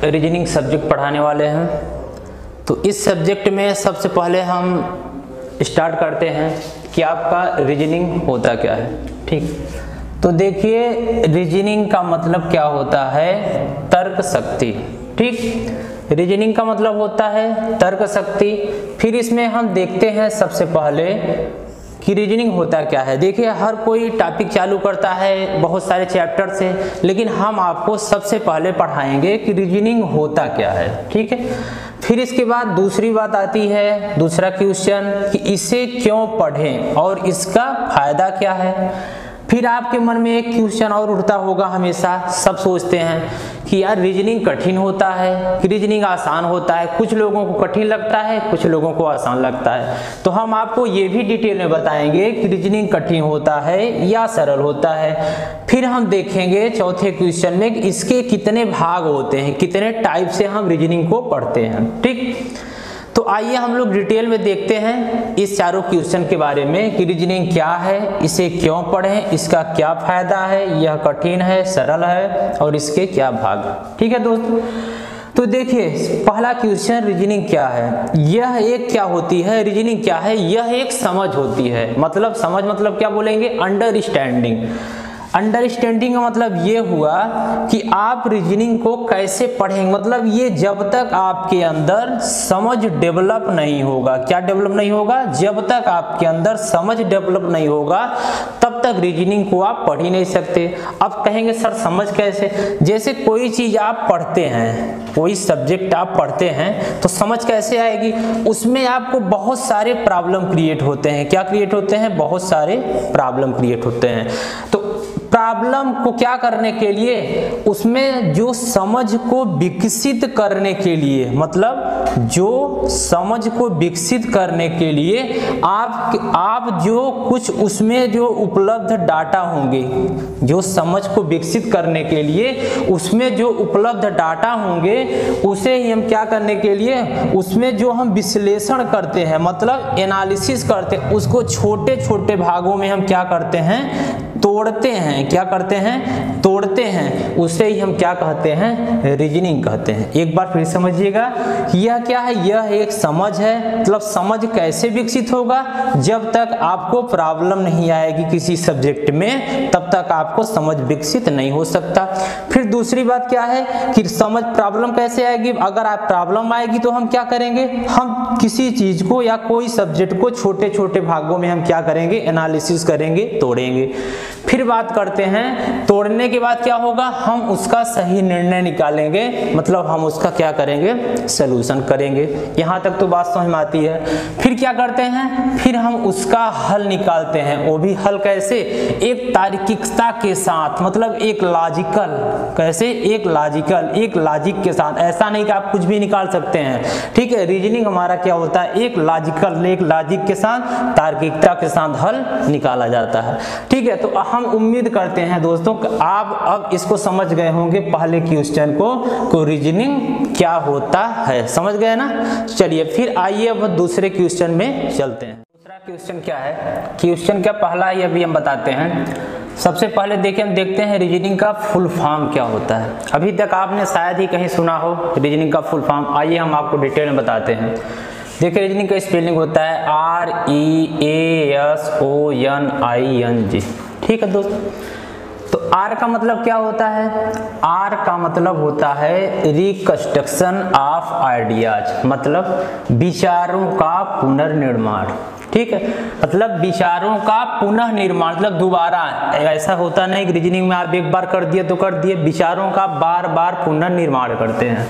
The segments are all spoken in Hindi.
रीजनिंग सब्जेक्ट पढ़ाने वाले हैं। तो इस सब्जेक्ट में सबसे पहले हम स्टार्ट करते हैं कि आपका रीजनिंग होता क्या है। ठीक, तो देखिए रीजनिंग का मतलब क्या होता है, तर्क शक्ति। ठीक, रीजनिंग का मतलब होता है तर्क शक्ति। फिर इसमें हम देखते हैं सबसे पहले कि रीजनिंग होता क्या है। देखिए हर कोई टॉपिक चालू करता है बहुत सारे चैप्टर से, लेकिन हम आपको सबसे पहले पढ़ाएंगे कि रीजनिंग होता क्या है। ठीक है, फिर इसके बाद दूसरी बात आती है, दूसरा क्वेश्चन कि इसे क्यों पढ़ें और इसका फायदा क्या है। फिर आपके मन में एक क्वेश्चन और उठता होगा, हमेशा सब सोचते हैं कि यार रीजनिंग कठिन होता है कि रीजनिंग आसान होता है। कुछ लोगों को कठिन लगता है, कुछ लोगों को आसान लगता है। तो हम आपको ये भी डिटेल में बताएंगे कि रीजनिंग कठिन होता है या सरल होता है। फिर हम देखेंगे चौथे क्वेश्चन में कि इसके कितने भाग होते हैं, कितने टाइप से हम रीजनिंग को पढ़ते हैं। ठीक, तो आइए हम लोग डिटेल में देखते हैं इस चारों क्वेश्चन के बारे में कि रीजनिंग क्या है, इसे क्यों पढ़ें, इसका क्या फायदा है, यह कठिन है, सरल है और इसके क्या भाग। ठीक है दोस्तों, तो देखिए पहला क्वेश्चन, रीजनिंग क्या है। यह एक क्या होती है, रीजनिंग क्या है, यह एक समझ होती है। मतलब समझ मतलब क्या बोलेंगे, अंडरस्टैंडिंग। अंडरस्टैंडिंग का मतलब ये हुआ कि आप रीजनिंग को कैसे पढ़ेंगे। मतलब ये जब तक आपके अंदर समझ डेवलप नहीं होगा, क्या डेवलप नहीं होगा, जब तक आपके अंदर समझ डेवलप नहीं होगा तब तक रीजनिंग को आप पढ़ ही नहीं सकते। अब कहेंगे सर समझ कैसे, जैसे कोई चीज आप पढ़ते हैं, कोई सब्जेक्ट आप पढ़ते हैं तो समझ कैसे आएगी, उसमें आपको बहुत सारे प्रॉब्लम क्रिएट होते हैं। क्या क्रिएट होते हैं, बहुत सारे प्रॉब्लम क्रिएट होते हैं। तो प्रॉब्लम को क्या करने के लिए, उसमें जो समझ को विकसित करने के लिए, मतलब जो समझ को विकसित करने के लिए आप जो कुछ उसमें जो उपलब्ध डाटा होंगे, जो समझ को विकसित करने के लिए उसमें जो उपलब्ध डाटा होंगे उसे ही हम क्या करने के लिए, उसमें जो हम विश्लेषण करते हैं, मतलब एनालिसिस करते हैं, उसको छोटे छोटे भागों में हम क्या करते हैं, तोड़ते हैं। क्या करते हैं, तोड़ते हैं। उसे ही हम क्या कहते हैं, रीजनिंग कहते हैं। एक बार फिर समझिएगा, यह क्या है, यह एक समझ है। मतलब समझ कैसे विकसित होगा, जब तक आपको प्रॉब्लम नहीं आएगी किसी सब्जेक्ट में तब तक आपको समझ विकसित नहीं हो सकता। फिर दूसरी बात क्या है कि समझ प्रॉब्लम कैसे आएगी, अगर आप प्रॉब्लम आएगी तो हम क्या करेंगे, हम किसी चीज को या कोई सब्जेक्ट को छोटे छोटे भागों में हम क्या करेंगे, एनालिसिस करेंगे, तोड़ेंगे। फिर बात करते हैं तोड़ने के बाद क्या होगा, हम उसका सही निर्णय निकालेंगे, मतलब हम उसका क्या करेंगे, सलूशन करेंगे। यहाँ तक तो बात समझ में आती है। फिर क्या करते हैं, फिर हम उसका हल निकालते हैं। वो भी हल कैसे, एक तार्किकता के साथ, मतलब एक लॉजिकल, कैसे, एक लॉजिकल, एक लॉजिक के साथ। ऐसा नहीं कि आप कुछ भी निकाल सकते हैं। ठीक है, रीजनिंग हमारा क्या होता है, एक लॉजिकल, एक लॉजिक के साथ, तार्किकता के साथ हल निकाला जाता है। ठीक है, तो हम उम्मीद करते हैं दोस्तों कि आप अब इसको समझ गए होंगे, पहले क्वेश्चन को रीजनिंग क्या होता है, समझ गए ना। चलिए फिर आइए अब दूसरे क्वेश्चन में चलते हैं। दूसरा क्वेश्चन क्या है, क्वेश्चन क्या पहला है अभी हम बताते हैं। सबसे पहले देखिए हम देखते हैं रीजनिंग का फुल फॉर्म क्या होता है। अभी तक आपने शायद ही कहीं सुना हो रीजनिंग का फुल फॉर्म। आइए हम आपको डिटेल में बताते हैं। देखिए रीजनिंग का स्पेलिंग होता है REASONING। ठीक है दोस्तों, तो आर का मतलब क्या होता है, आर का मतलब होता है रिकंस्ट्रक्शन ऑफ आइडियाज, मतलब विचारों का पुनर्निर्माण। ठीक है, मतलब विचारों का पुनः निर्माण, मतलब दोबारा। ऐसा होता नहीं कि रीजनिंग में आप एक बार कर दिए तो कर दिए, विचारों का बार बार पुनर्निर्माण करते हैं।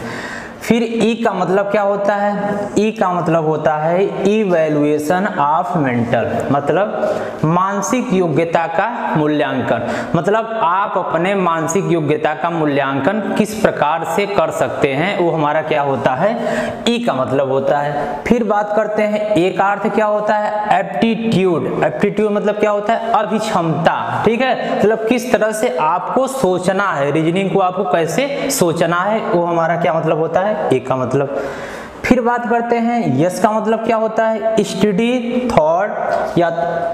फिर ई का मतलब क्या होता है, ई का मतलब होता है इवैल्यूएशन ऑफ मेंटल, मतलब मानसिक योग्यता का मूल्यांकन। मतलब आप अपने मानसिक योग्यता का मूल्यांकन किस प्रकार से कर सकते हैं, वो हमारा क्या होता है, ई का मतलब होता है। फिर बात करते हैं ए का अर्थ क्या होता है, एप्टीट्यूड। एप्टीट्यूड मतलब क्या होता है, अभिक्षमता। ठीक है, मतलब किस तरह से आपको सोचना है, रीजनिंग को आपको कैसे सोचना है, वो हमारा क्या मतलब होता है, ए का मतलब। फिर बात करते हैं यस का मतलब क्या होता है, स्टडी थॉट या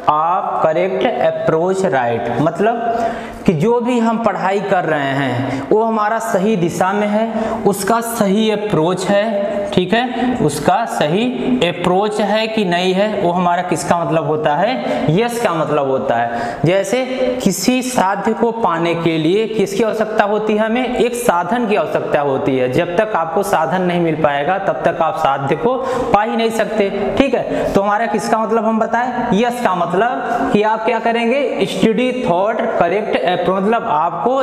आप करेक्ट अप्रोच राइट, मतलब कि जो भी हम पढ़ाई कर रहे हैं वो हमारा सही दिशा में है, उसका सही अप्रोच है, ठीक है, उसका सही अप्रोच है कि नहीं है, वो हमारा किसका मतलब होता है, यस का मतलब होता है। जैसे किसी साध्य को पाने के लिए किसकी आवश्यकता होती है, हमें एक साधन की आवश्यकता होती है। जब तक आपको साधन नहीं मिल पाएगा तब तक आप साध्य को पा ही नहीं सकते, ठीक है। तो हमारा किसका मतलब हम बताएं, यस का मतलब कि आप क्या करेंगे, स्टडी थॉट करेक्ट अप्रोच, मतलब आपको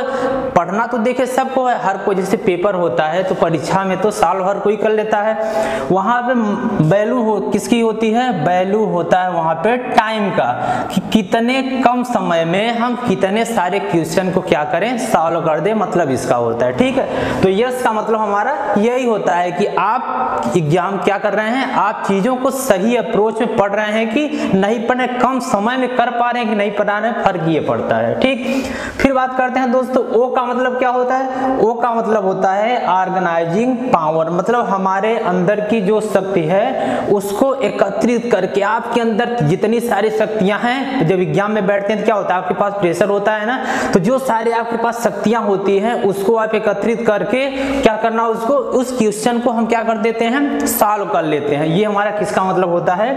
पढ़ना तो देखिए सबको है, हर कोई, जैसे पेपर होता है तो परीक्षा में तो साल भर कोई कर लेता है, वहां पे वैल्यू किसकी होती है, वैल्यू होता है वहां पे टाइम का, कि कितने कम समय में हम कितने सारे क्वेश्चन को क्या करें, सॉल्व कर दे, मतलब इसका होता है, ठीक है। तो यस का मतलब हमारा यही होता है कि आप एग्जाम क्या कर रहे हैं, आप चीजों को सही अप्रोच में पढ़ रहे हैं कि नहीं पढ़े, कम समय में कर पा रहे हैं कि नहीं पढ़ा रहे हैं, फर्क ये पड़ता है, ठीक। फिर बात करते हैं दोस्तों ओ का मतलब क्या होता है, ओ का मतलब होता है ऑर्गेनाइजिंग पावर, मतलब हमारे अंदर की जो शक्ति है उसको एकत्रित करके, आपके अंदर जितनी सारी शक्तियां हैं, जब एग्जाम में बैठते हैं तो क्या होता है, आपके पास प्रेशर होता है ना, तो जो सारे आपके पास शक्तियां होती हैं उसको आप एकत्रित करके क्या करना, उसको उस क्वेश्चन को हम क्या कर देते हैं, सॉल्व कर लेते हैं। ये हमारा किसका मतलब होता है,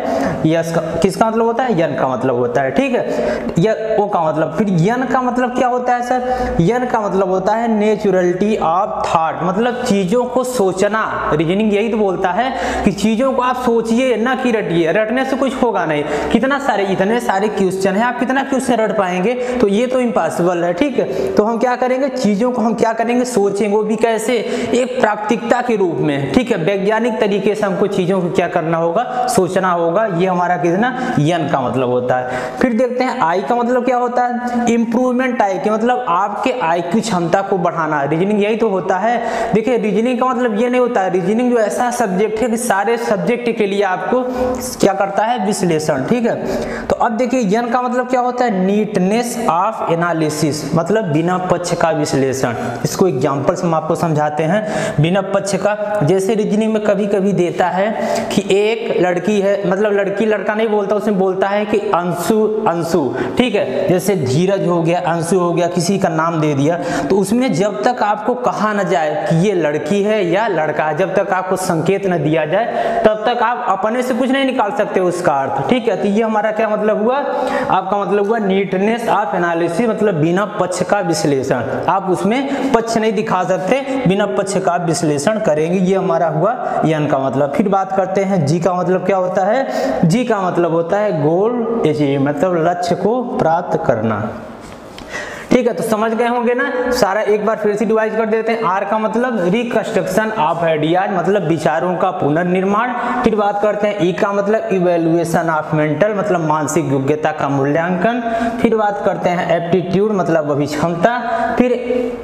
यस का, किसका मतलब होता है, यन का मतलब होता है, ठीक है, या ओ का मतलब। फिर यन का मतलब क्या होता है सर, यन का मतलब होता है नेचुरलिटी ऑफ थॉट, मतलब चीजों को सोचना, रीजनिंग यही तो बोलता है कि चीजों को आप सोचिए ना कि रटिए, रटने से कुछ होगा नहीं, कितना सारे इतने सारे क्वेश्चन है, आप कितना क्वेश्चन रट पाएंगे, तो ये तो इम्पॉसिबल है, ठीक है। तो हम क्या करेंगे, चीजों को हम क्या करेंगे, सोचेंगे, वो भी कैसे, एक प्राकृतिकता के रूप में, ठीक है, वैज्ञानिक तरीके से हमको चीजों को क्या करना होगा, सोचना होगा, ये हमारा कितना यन का मतलब होता है। फिर देखते हैं आई का मतलब क्या होता है, इंप्रूवमेंट आई के मतलब आपके IQ क्षमता को बढ़ाना, रीजनिंग यही तो होता है। देखिए रीजनिंग का मतलब ये नहीं होता है, रीजनिंग जो ऐसा सब्जेक्ट है कि सारे सब्जेक्ट के लिए आपको क्या करता है, विश्लेषण, ठीक है। तो अब देखिए यन का मतलब क्या होता है, नीटनेस ऑफ एनालिसिस, मतलब बिना पक्ष का विश्लेषण। इसको एग्जांपल से हम आपको समझाते हैं, बिना पक्ष का, जैसे रीजनिंग में कभी कभी देता है कि एक लड़की है, मतलब लड़की लड़का नहीं बोलता, उसमें बोलता है कि अंशु, ठीक है, जैसे धीरज हो गया, अंशु हो गया, किसी का नाम दे दिया, तो उसमें जब तक आपको कहा न जाए कि ये लड़की है या लड़का है, जब तक आपको संकेत न दिया जाए तब तक आप अपने से कुछ नहीं निकाल सकते उसका अर्थ, ठीक है। तो ये हमारा क्या मतलब हुआ, आपका मतलब हुआ नीटनेस ऑफ एनालिसिस, मतलब बिना पक्ष का विश्लेषण, आप उसमें पक्ष नहीं दिखा सकते, बिना पक्ष का विश्लेषण करेंगे, ये हमारा हुआ यन का मतलब। फिर बात करते हैं जी का मतलब क्या होता है, जी का मतलब होता है गोल अचीव, मतलब लक्ष्य को प्राप्त करना, ठीक है। तो समझ गए होंगे ना, सारा एक बार फिर से डिवाइड कर देते हैं। आर का मतलब रिकंस्ट्रक्शन ऑफ आइडियाज, मतलब विचारों का पुनर्निर्माण। फिर बात करते हैं ई का मतलब इवैल्यूएशन ऑफ मेंटल, मतलब मानसिक योग्यता का मूल्यांकन। फिर बात करते हैं एप्टीट्यूड, मतलब अभिक्षमता। फिर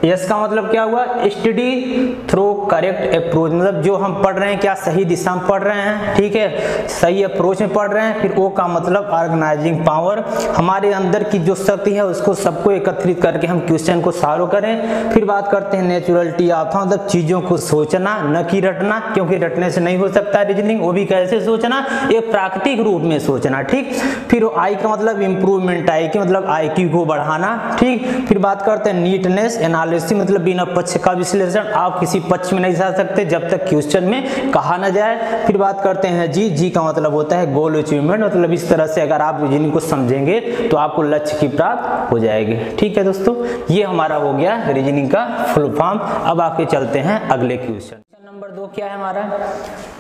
एस का मतलब क्या हुआ, स्टडी थ्रू करेक्ट अप्रोच, मतलब जो हम पढ़ रहे हैं क्या सही दिशा में पढ़ रहे हैं, ठीक है, सही अप्रोच में पढ़ रहे हैं। फिर ओ का मतलब ऑर्गेनाइजिंग पावर, हमारे अंदर की जो शक्ति है उसको सबको एकत्रित करके हम क्वेश्चन को सॉल्व करें। फिर बात करते हैं नेचुरलिटी ऑफ, मतलब चीजों को सोचना न कि रटना, क्योंकि रटने से नहीं हो सकता रीजनिंग, वो भी कैसे सोचना, एक प्राकृतिक रूप में सोचना, ठीक। फिर आई का मतलब इंप्रूवमेंट आई की, मतलब IQ को बढ़ाना, ठीक। फिर बात करते हैं नीटनेस एनालिसिस, मतलब बिना पक्ष का विश्लेषण, आप किसी पक्ष में नहीं जा सकते जब तक क्वेश्चन में कहा न जाए। फिर बात करते हैं जी का मतलब होता है गोल अचीवमेंट, मतलब इस तरह से अगर आप रीजनिंग को समझेंगे तो आपको लक्ष्य की प्राप्त हो जाएगी, ठीक है दोस्तों। ये हमारा हो गया रीजनिंग का फुल फॉर्म। अब आके चलते हैं अगले क्वेश्चन। नंबर 2 क्या है हमारा,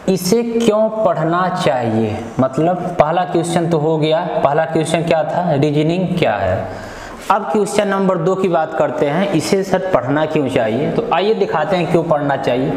इसे क्यों पढ़ना चाहिए, मतलब पहला क्वेश्चन तो हो गया, पहला क्वेश्चन क्या था, रीजनिंग क्या है। अब क्वेश्चन नंबर 2 की बात करते हैं, इसे सर पढ़ना क्यों चाहिए। तो आइए दिखाते हैं क्यों पढ़ना चाहिए।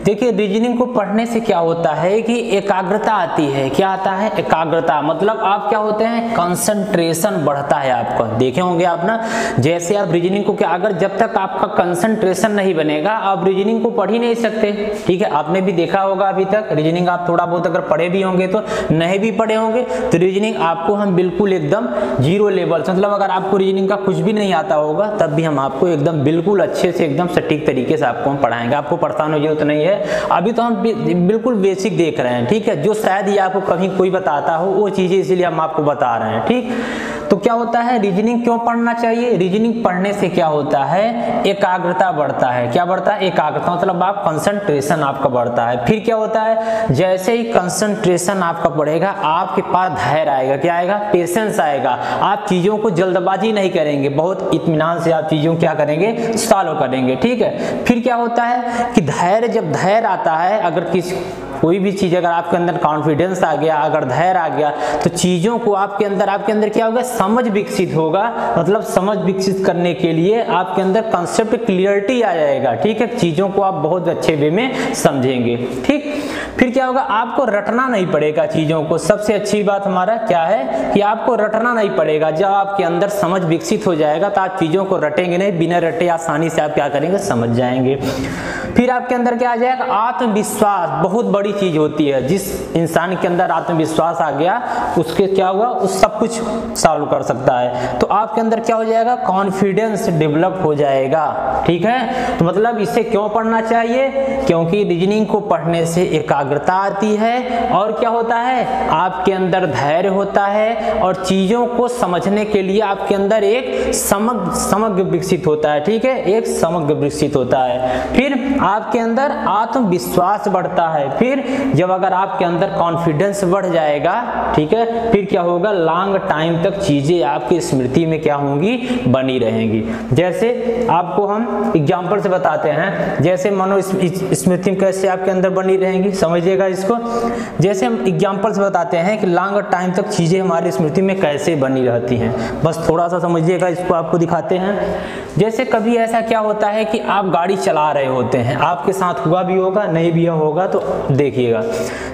देखिए रीजनिंग को पढ़ने से क्या होता है कि एकाग्रता आती है, क्या आता है, एकाग्रता, मतलब आप क्या होते हैं, कंसंट्रेशन बढ़ता है आपका। देखे होंगे आप ना, जैसे आप रीजनिंग को क्या, अगर जब तक आपका कंसंट्रेशन नहीं बनेगा आप रीजनिंग को पढ़ ही नहीं सकते, ठीक है। आपने भी देखा होगा अभी तक रीजनिंग आप थोड़ा बहुत अगर पढ़े भी होंगे तो, नहीं भी पढ़े होंगे तो रीजनिंग आपको हम बिल्कुल एकदम जीरो लेवल, मतलब अगर आपको रीजनिंग का कुछ भी नहीं आता होगा तब भी हम आपको एकदम बिल्कुल अच्छे से एकदम सटीक तरीके से आपको हम पढ़ाएंगे, आपको परेशान होने की जरूरत नहीं है। है, अभी तो हम बिल्कुल बेसिक देख रहे हैं, ठीक है, जो शायद ही आपको कभी कोई बताता हो वो चीजें, इसीलिए हम आपको बता रहे हैं, ठीक। तो क्या होता है, रीजनिंग क्यों पढ़ना चाहिए? रीजनिंग पढ़ने से क्या होता है, एकाग्रता बढ़ता है। क्या बढ़ता है? एकाग्रता, मतलब आप कंसंट्रेशन आपका बढ़ता है। फिर क्या होता है, जैसे ही कंसंट्रेशन आपका बढ़ेगा, आपके पास धैर्य आएगा। क्या आएगा? पेशेंस आएगा। आप चीजों को जल्दबाजी नहीं करेंगे, बहुत इत्मीनान से आप चीजों क्या करेंगे, सॉल्व करेंगे, ठीक है। फिर क्या होता है कि धैर्य, जब धैर्य आता है, अगर कोई भी चीज अगर आपके अंदर कॉन्फिडेंस आ गया, अगर धैर्य आ गया, तो चीजों को आपके अंदर क्या होगा, समझ विकसित होगा। मतलब समझ विकसित करने के लिए आपके अंदर कंसेप्ट क्लियरिटी आ जाएगा, ठीक है, चीजों को आप बहुत अच्छे वे में समझेंगे, ठीक। फिर क्या होगा, आपको रटना नहीं पड़ेगा चीजों को। सबसे अच्छी बात हमारा क्या है कि आपको रटना नहीं पड़ेगा। जब आपके अंदर समझ विकसित हो जाएगा तो आप चीजों को रटेंगे नहीं, बिना रटे आसानी से आप क्या करेंगे, समझ जाएंगे। फिर आपके अंदर क्या आ जाएगा, आत्मविश्वास। बहुत बड़ी चीज होती है, जिस इंसान के अंदर आत्मविश्वास आ गया, उसके क्या हुआ, उस सब कुछ सॉल्व कर सकता है। तो आपके अंदर क्या हो जाएगा, कॉन्फिडेंस डेवलप हो जाएगा, ठीक है। तो मतलब इसे क्यों पढ़ना चाहिए, क्योंकि रीजनिंग को पढ़ने से एकाग्रता आती है, और क्या होता है, आपके अंदर धैर्य होता है, और चीजों को समझने के लिए आपके अंदर एक समग्र विकसित होता है, ठीक है, एक समग्र विकसित होता है। फिर आपके अंदर आत्मविश्वास बढ़ता है। फिर जब अगर आपके अंदर कॉन्फिडेंस बढ़ जाएगा, ठीक है, फिर क्या होगा, लॉन्ग टाइम तक चीजें आपकी स्मृति में क्या होंगी, बनी रहेंगी। जैसे आपको हम एग्जांपल से बताते हैं, जैसे मनो स्मृति में कैसे आपके अंदर बनी रहेंगी, समझिएगा इसको। जैसे हम एग्जांपल से बताते हैं कि लॉन्ग टाइम तक चीजें हमारी स्मृति में कैसे बनी रहती हैं, बस थोड़ा सा समझिएगा, इसको आपको दिखाते हैं। जैसे कभी ऐसा क्या होता है कि आप गाड़ी चला रहे होते हैं, आपके साथ हुआ भी होगा, नहीं भी होगा, तो देखिएगा।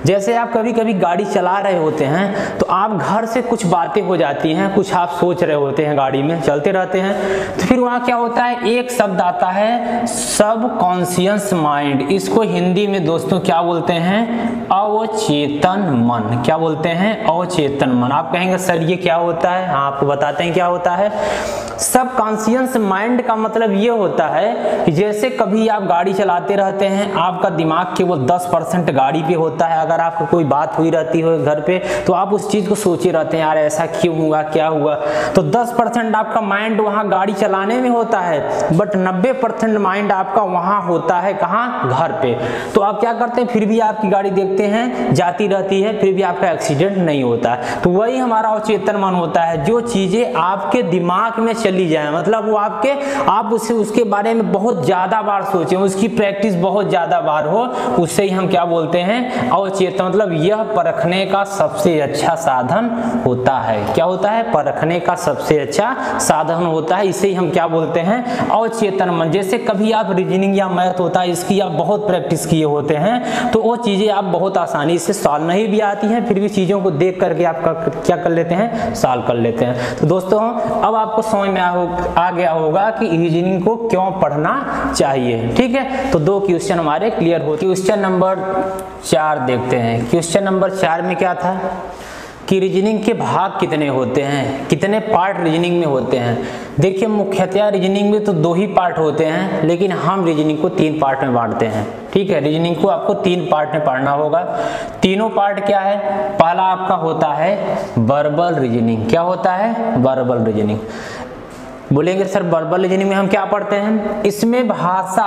जैसे आप कभी कभी गाड़ी चला रहे होते हैं, तो आप घर से कुछ बातें हो जाती हैं, कुछ आप सोच रहे होते हैं, गाड़ी में चलते रहते हैं, तो फिर वहाँ क्या होता है, एक शब्द आता है, सबकॉन्शियस माइंड। इसको हिंदी में दोस्तों क्या बोलते हैं, अवचेतन मन। क्या बोलते हैं, अवचेतन मन। आप कहेंगे सर ये क्या होता है, हाँ आपको बताते हैं क्या होता है। सबकॉन्शियस माइंड का मतलब ये होता है कि जैसे कभी आप गाड़ी चलाते रहते हैं, आपका दिमाग केवल 10% गाड़ी पे होता है। अगर आपको कोई बात हुई रहती हो घर पे, तो आप उस चीज को सोचे रहते हैं, यार ऐसा क्यों हुआ, क्या हुआ। तो 10% आपका माइंड वहाँ गाड़ी चलाने में होता है, बट 90% माइंड आपका वहाँ होता है, कहाँ, घर पे। तो आप क्या करते हैं, फिर भी आपकी गाड़ी देखते हैं जाती रहती है, फिर भी आपका एक्सीडेंट नहीं होता है। तो वही हमारा अवचेतन मन होता है, जो चीजें आपके दिमाग में चली जाए, मतलब वो आप उसके बारे में बहुत ज्यादा बार सोचें, उसकी प्रैक्टिस बहुत ज्यादा बार हो, उससे ही हम क्या बोलते हैं, अवचेतन। मतलब यह परखने का सबसे अच्छा साधन होता है। क्या होता है, परखने का सबसे अच्छा साधन होता है, इसे ही हम क्या बोलते हैं, अवचेतन मन। जैसे कभी आप रीजनिंग या मैथ होता है, इसकी आप बहुत प्रैक्टिस किए होते हैं, तो वो चीजें आप बहुत आसानी से सॉल्व नहीं भी आती हैं, फिर भी चीजों को देख करके आप क्या कर लेते हैं, सॉल्व कर लेते हैं। तो दोस्तों अब आपको समझ में आ गया होगा कि रीजनिंग को क्यों पढ़ना चाहिए, ठीक है। तो 2 क्वेश्चन हमारे क्लियर हो। क्वेश्चन नंबर 4 देखते हैं। क्वेश्चन नंबर 4 में क्या था कि रीजनिंग के भाग कितने होते हैं, कितने पार्ट रीजनिंग में होते हैं। देखिए मुख्यतः रीजनिंग में तो 2 ही पार्ट होते हैं, लेकिन हम रीजनिंग को 3 पार्ट में बांटते हैं, ठीक है। रीजनिंग को आपको 3 पार्ट में पढ़ना होगा। तीनों पार्ट क्या है, पहला आपका होता है वर्बल रीजनिंग। क्या होता है, वर्बल रीजनिंग। बोलेंगे सर वर्बल रीजनिंग में हम क्या पढ़ते हैं, इसमें भाषा,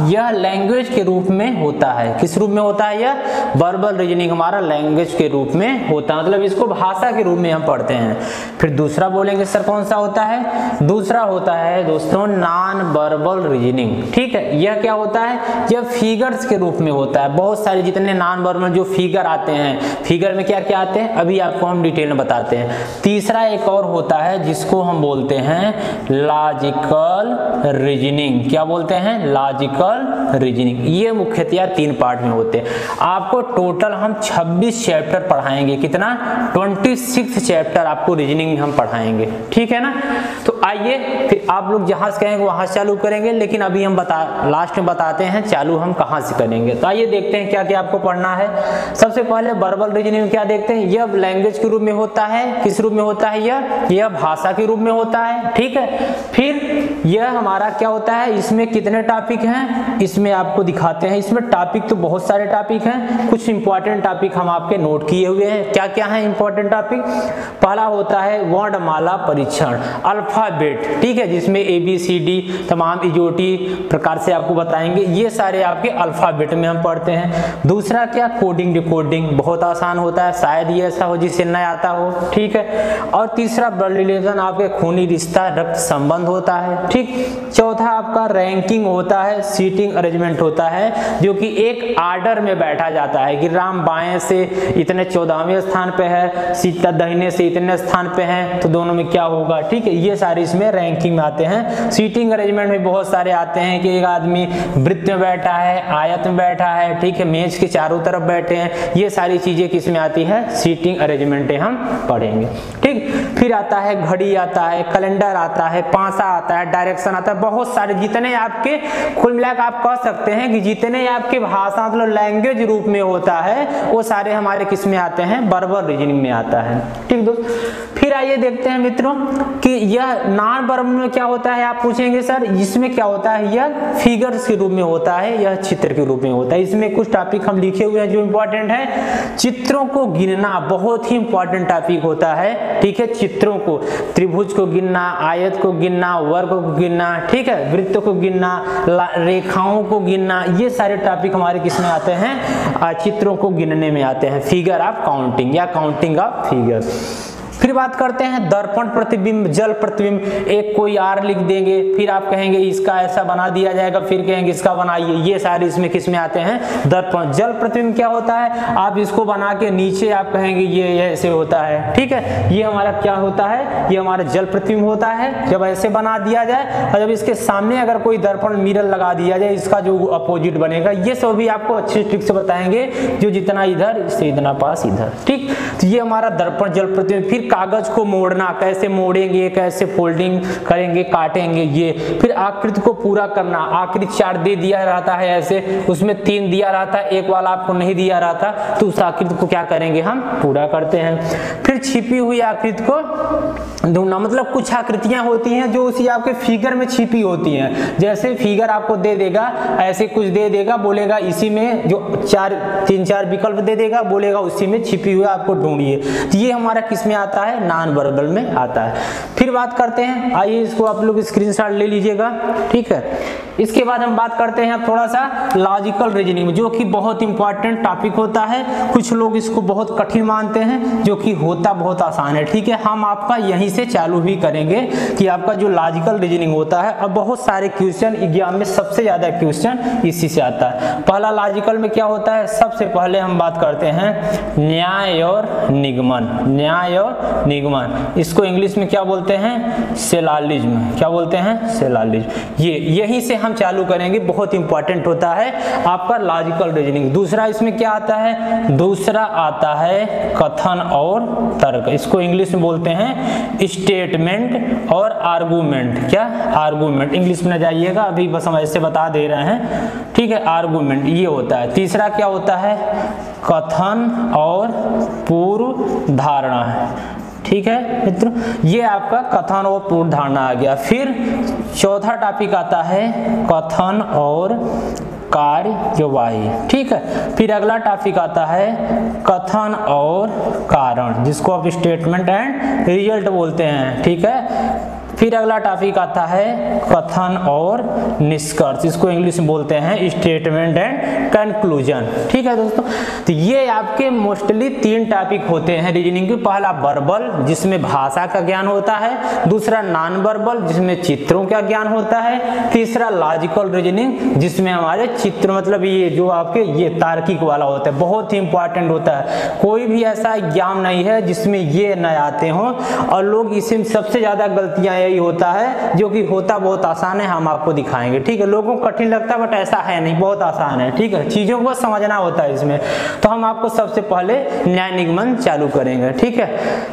यह लैंग्वेज के रूप में होता है। किस रूप में होता है, यह वर्बल रीजनिंग हमारा लैंग्वेज के रूप में होता है, मतलब इसको भाषा के रूप में हम पढ़ते हैं। फिर दूसरा बोलेंगे सर कौन सा होता है, दूसरा होता है दोस्तों नॉन वर्बल रीजनिंग, ठीक है। यह क्या होता है, यह फिगर्स के रूप में होता है। बहुत सारे जितने नॉन वर्बल जो फिगर आते हैं, फिगर में क्या क्या आते हैं अभी आपको हम डिटेल में बताते हैं। तीसरा एक और होता है जिसको हम बोलते हैं लॉजिकल रीजनिंग। क्या बोलते हैं, लॉजिकल रीजनिंग। ये मुख्यतः 3 पार्ट में होते हैं। आपको टोटल हम 26 चैप्टर पढ़ाएंगे। कितना, 26 चैप्टर आपको रीजनिंग में हम पढ़ाएंगे, ठीक है ना। तो आइए फिर आप लोग जहां से कहेंगे वहां से चालू करेंगे, लेकिन अभी हम लास्ट में बताते हैं चालू हम कहां से करेंगे। तो आइए देखते हैं क्या क्या आपको पढ़ना है। सबसे पहले वर्बल रीजनिंग क्या देखते हैं, यह लैंग्वेज के रूप में होता है। किस रूप में होता है, यह भाषा के रूप में होता है, ठीक है। फिर यह हमारा क्या होता है, इसमें कितने टॉपिक हैं इसमें आपको दिखाते हैं। इसमें टॉपिक तो बहुत सारे टॉपिक हैं, कुछ इंपॉर्टेंट टॉपिक हम आपके नोट किए हुए हैं। क्या क्या है इंपॉर्टेंट टॉपिक? पहला होता है वर्णमाला परीक्षण, अल्फाबेट, ठीक है, जिसमें ABCD तमाम इजोटी प्रकार से आपको बताएंगे, ये सारे आपके अल्फाबेट में हम पढ़ते हैं। दूसरा क्या, कोडिंग डिकोडिंग, बहुत आसान होता है, शायद ये ऐसा हो जिसे न आता हो, ठीक है। और तीसरा ब्लड रिलेशन, आपके खूनी रिश्ता रक्त संबंध होता है, ठीक। चौथा आपका रैंकिंग होता है, सीटिंग अरेंजमेंट होता है, जो कि एक आर्डर में बैठा जाता है कि राम बाएं से इतने 14वें स्थान पे है, सीता दाहिने से इतने स्थान पे है, तो दोनों में क्या होगा, ठीक है। ये सारे इसमें रैंकिंग में आते हैं। सीटिंग अरेंजमेंट में बहुत सारे आते हैं कि एक आदमी वृत्त में बैठा है, आयत में बैठा है, ठीक है, मेज के चारों तरफ बैठे हैं, ये सारी चीजें किसमें आती है, सीटिंग अरेंजमेंट हम पढ़ेंगे, ठीक। फिर आता है घड़ी, आता है कैलेंडर, आता है पासा, आता है डायरेक्शन, आता है, बहुत सारे जितने आपके कुल मिलाकर आप कह सकते हैं कि जितने आपके भाषा मतलब लैंग्वेज रूप में होता है वो सारे हमारे किस में आते हैं, वर्बल रीजनिंग में आता है, ठीक दोस्त। फिर आइए देखते हैं मित्रों कि यह नॉन वर्बल में क्या होता है। आप पूछेंगे सर इसमें क्या होता है, यह फिगर्स के रूप में होता है, यह चित्र के रूप में होता है। इसमें कुछ टॉपिक हम लिखे हुए हैं जो इंपॉर्टेंट है। चित्रों को गिनना बहुत ही इंपॉर्टेंट टॉपिक होता है, ठीक है। चित्रों को, त्रिभुज को गिनना, आयत को गिनना, वर्ग को गिनना, ठीक है, वृत्त को गिनना, रेखाओं को गिनना, ये सारे टॉपिक हमारे किस में आते हैं, चित्रों को गिनने में आते हैं। फिगर ऑफ काउंटिंग या काउंटिंग ऑफ फिगर। फिर बात करते हैं दर्पण प्रतिबिंब, जल प्रतिबिंब, एक कोई आर लिख देंगे, फिर आप कहेंगे इसका ऐसा बना दिया जाएगा, फिर कहेंगे इसका बनाइए, ये सारे इसमें किस में आते हैं, दर्पण। जल प्रतिबिंब क्या होता है, आप इसको बना के नीचे आप कहेंगे ये ऐसे होता है, ठीक है, ये हमारा क्या होता है, ये हमारा जल प्रतिबिंब होता है जब ऐसे बना दिया जाए, और जब इसके सामने अगर कोई दर्पण मिरर लगा दिया जाए, इसका जो अपोजिट बनेगा, ये सब भी आपको अच्छे ट्रिक से बताएंगे, जो जितना इधर इससे इतना पास इधर, ठीक। तो ये हमारा दर्पण जल प्रतिबिंब। फिर कागज को मोड़ना, कैसे मोड़ेंगे, कैसे फोल्डिंग करेंगे, काटेंगे, ये। फिर आकृति को पूरा करना, आकृति 4 दे दिया रहता है ऐसे, उसमें 3 दिया रहता है, एक वाला आपको नहीं दिया रहता, तो उस आकृति को क्या करेंगे हम, पूरा करते हैं। फिर छिपी हुई आकृति को ढूंढना, मतलब कुछ आकृतियां होती हैं जो उसी आपके फिगर में छिपी होती हैं। जैसे फिगर आपको दे देगा, ऐसे कुछ दे देगा, बोलेगा इसी में जो 3-4 विकल्प दे देगा, बोलेगा उसी में छिपी हुई आपको ढूंढिए, तो ये हमारा किस में आता है, नॉन वर्बल में आता है। फिर बात करते हैं, आइए इसको आप लोग स्क्रीनशॉट ले लीजिएगा, ठीक है। इसके बाद हम बात करते हैं थोड़ा सा लॉजिकल रीजनिंग में, जो कि बहुत इंपॉर्टेंट टॉपिक होता है। कुछ लोग इसको बहुत कठिन मानते हैं, जो कि होता बहुत आसान है, ठीक है। हम आपका यहीं से चालू भी करेंगे कि आपका जो लॉजिकल रीजनिंग होता है, और बहुत सारे क्वेश्चन एग्जाम में सबसे ज्यादा क्वेश्चन इसी से आता है। पहला लॉजिकल में क्या होता है, सबसे पहले हम बात करते हैं न्याय और निगमन। न्याय और निगमन, इसको इंग्लिश में क्या बोलते हैं, सिलोजिज्म। क्या बोलते हैं, सिलोजिज्म। ये यहीं से हम चालू करेंगे, बहुत इंपॉर्टेंट होता है आपका लॉजिकल रीजनिंग। दूसरा इसमें क्या आता है, दूसरा आता है कथन और तर्क, इसको इंग्लिश में बोलते हैं स्टेटमेंट और आर्गुमेंट। क्या, आर्गुमेंट, इंग्लिश में न जाइएगा, अभी बस हम ऐसे बता दे रहे हैं, ठीक है, आर्गुमेंट ये होता है। तीसरा क्या होता है, कथन और पूर्व धारणा है, ठीक है मित्रों, ये आपका कथन और पूर्व धारणा आ गया। फिर चौथा टॉपिक आता है कथन और कार्यवाही, ठीक है। फिर अगला टॉपिक आता है कथन और कारण, जिसको आप स्टेटमेंट एंड रिजल्ट बोलते हैं, ठीक है। फिर अगला टॉपिक आता है कथन और निष्कर्ष, इसको इंग्लिश में बोलते हैं स्टेटमेंट एंड कंक्लूजन, ठीक है दोस्तों। तो ये आपके मोस्टली 3 टॉपिक होते हैं रीजनिंग के। पहला वर्बल, जिसमें भाषा का ज्ञान होता है। दूसरा नॉन वर्बल, जिसमें चित्रों का ज्ञान होता है। तीसरा लॉजिकल रीजनिंग, जिसमें हमारे चित्र मतलब ये जो आपके ये तार्किक वाला होता है, बहुत ही इंपॉर्टेंट होता है। कोई भी ऐसा एग्जाम नहीं है जिसमें ये न आते हों, और लोग इसमें सबसे ज्यादा गलतियां यही होता है, जो कि होता बहुत आसान है, हम आपको दिखाएंगे, ठीक है। लोगों को कठिन लगता है, बट ऐसा है नहीं, बहुत आसान है, ठीक है। चीजों को समझना होता है इसमें। तो हम आपको सबसे पहले न्याय निगमन चालू करेंगे, ठीक है।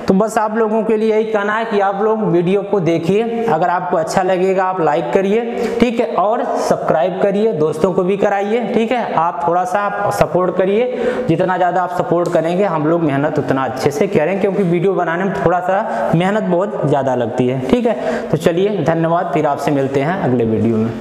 तो बस आप लोगों के लिए यही कहना है कि आप लोग वीडियो को देखिए, अगर आपको अच्छा लगेगा आप लाइक करिए, ठीक है, और सब्सक्राइब करिए, दोस्तों को भी कराइए, ठीक है। आप थोड़ा सा सपोर्ट करिए, जितना ज्यादा आप सपोर्ट करेंगे हम लोग मेहनत उतना अच्छे से करें, क्योंकि वीडियो बनाने में थोड़ा सा मेहनत बहुत ज्यादा लगती है, ठीक है। तो चलिए धन्यवाद, फिर आपसे मिलते हैं अगले वीडियो में।